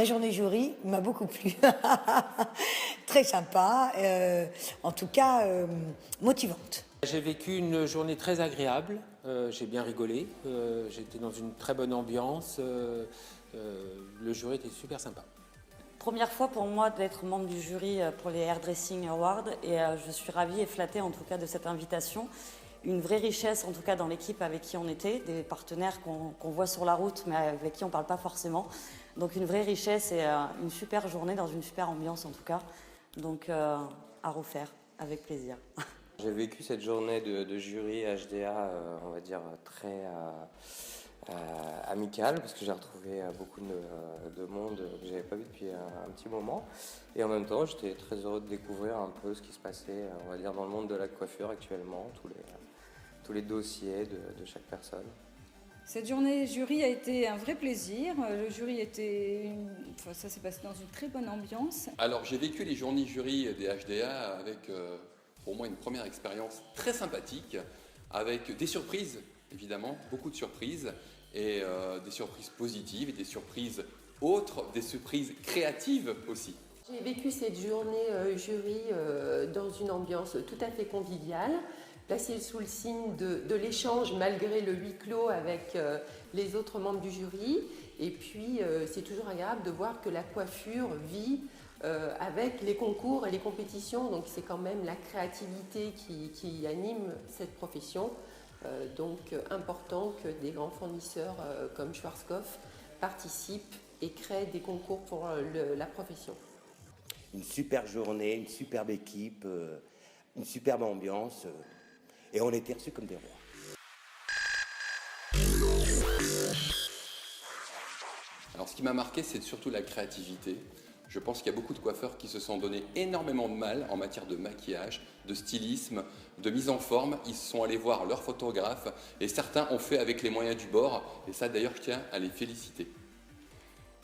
La journée jury m'a beaucoup plu. Très sympa, en tout cas motivante. J'ai vécu une journée très agréable, j'ai bien rigolé, j'étais dans une très bonne ambiance, le jury était super sympa. Première fois pour moi d'être membre du jury pour les Hairdressing Awards et je suis ravie et flattée en tout cas de cette invitation. Une vraie richesse en tout cas dans l'équipe avec qui on était, des partenaires qu'on voit sur la route mais avec qui on ne parle pas forcément. Donc une vraie richesse et une super journée dans une super ambiance en tout cas. Donc à refaire avec plaisir. J'ai vécu cette journée de jury HDA, on va dire, très amicale, parce que j'ai retrouvé beaucoup de monde que je n'avais pas vu depuis un petit moment. Et en même temps, j'étais très heureux de découvrir un peu ce qui se passait, on va dire, dans le monde de la coiffure actuellement, tous les dossiers de chaque personne. Cette journée jury a été un vrai plaisir. Le jury ça s'est passé dans une très bonne ambiance. Alors j'ai vécu les journées jury des HDA avec pour moi une première expérience très sympathique, avec des surprises évidemment, beaucoup de surprises, et des surprises positives et des surprises autres, des surprises créatives aussi. J'ai vécu cette journée jury dans une ambiance tout à fait conviviale, placée sous le signe de l'échange malgré le huis clos avec les autres membres du jury. Et puis c'est toujours agréable de voir que la coiffure vit avec les concours et les compétitions. Donc c'est quand même la créativité qui anime cette profession. Donc important que des grands fournisseurs comme Schwarzkopf participent et créent des concours pour la profession. Une super journée, une superbe équipe, une superbe ambiance, et on était reçus comme des rois. Alors ce qui m'a marqué, c'est surtout la créativité. Je pense qu'il y a beaucoup de coiffeurs qui se sont donné énormément de mal en matière de maquillage, de stylisme, de mise en forme. Ils sont allés voir leurs photographes et certains ont fait avec les moyens du bord. Et ça d'ailleurs, je tiens à les féliciter.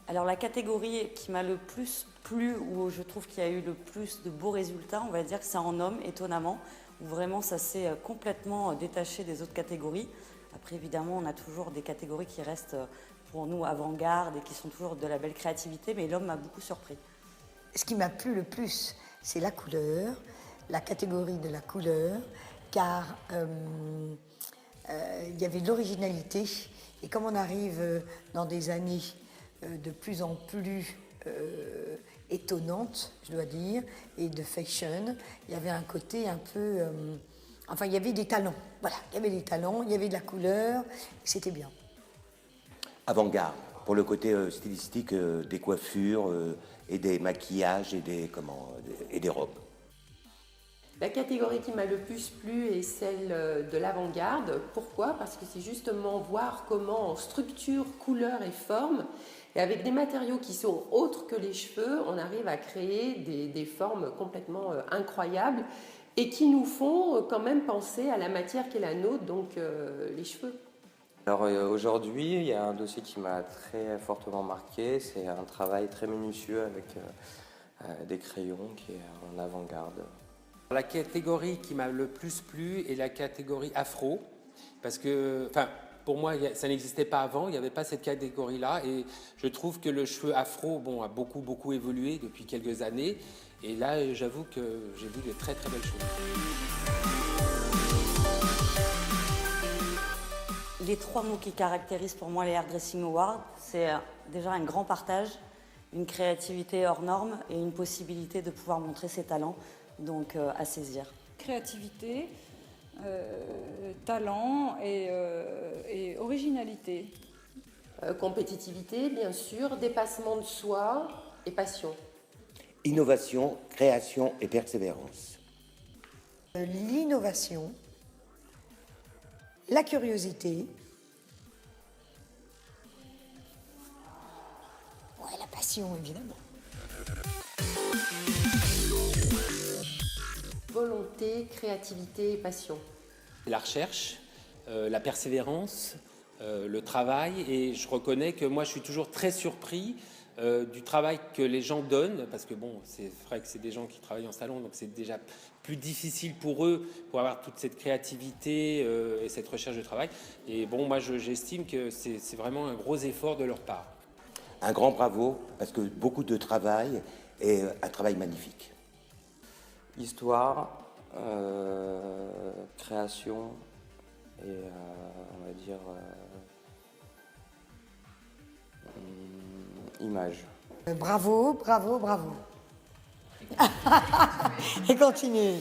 Alors la catégorie qui m'a le plus plu, où je trouve qu'il y a eu le plus de beaux résultats, on va dire que c'est en homme, étonnamment, où vraiment ça s'est complètement détaché des autres catégories. Après évidemment, on a toujours des catégories qui restent pour nous avant-garde et qui sont toujours de la belle créativité, mais l'homme m'a beaucoup surpris. Ce qui m'a plu le plus, c'est la couleur, la catégorie de la couleur, car il y avait de l'originalité. Et comme on arrive dans des années de plus en plus étonnantes, je dois dire, et de fashion, il y avait un côté un peu... enfin, il y avait des talents. Voilà, il y avait des talents, il y avait de la couleur, c'était bien. Avant-garde, pour le côté stylistique des coiffures et des maquillages et des robes. La catégorie qui m'a le plus plu est celle de l'avant-garde. Pourquoi ? Parce que c'est justement voir comment en structure, couleur et forme, et avec des matériaux qui sont autres que les cheveux, on arrive à créer des formes complètement incroyables et qui nous font quand même penser à la matière qui est la nôtre, donc les cheveux. Alors aujourd'hui, il y a un dossier qui m'a très fortement marqué, c'est un travail très minutieux avec des crayons qui est en avant-garde. La catégorie qui m'a le plus plu est la catégorie afro, parce que, pour moi, ça n'existait pas avant, il n'y avait pas cette catégorie-là, et je trouve que le cheveu afro, a beaucoup évolué depuis quelques années, et là, j'avoue que j'ai vu de très très belles choses. Les trois mots qui caractérisent pour moi les Hairdressing Awards, c'est déjà un grand partage, une créativité hors norme et une possibilité de pouvoir montrer ses talents, donc à saisir. Créativité, talent et originalité. Compétitivité, bien sûr, dépassement de soi et passion. Innovation, création et persévérance. L'innovation, la curiosité, la passion évidemment. Volonté, créativité et passion. La recherche, la persévérance, le travail, et je reconnais que moi je suis toujours très surpris du travail que les gens donnent, parce que c'est vrai que c'est des gens qui travaillent en salon, donc c'est déjà plus difficile pour eux pour avoir toute cette créativité et cette recherche de travail. Et moi j'estime que c'est vraiment un gros effort de leur part. un grand bravo, parce que beaucoup de travail et un travail magnifique. Histoire, création et on va dire image. Bravo, bravo, bravo. Et continuez.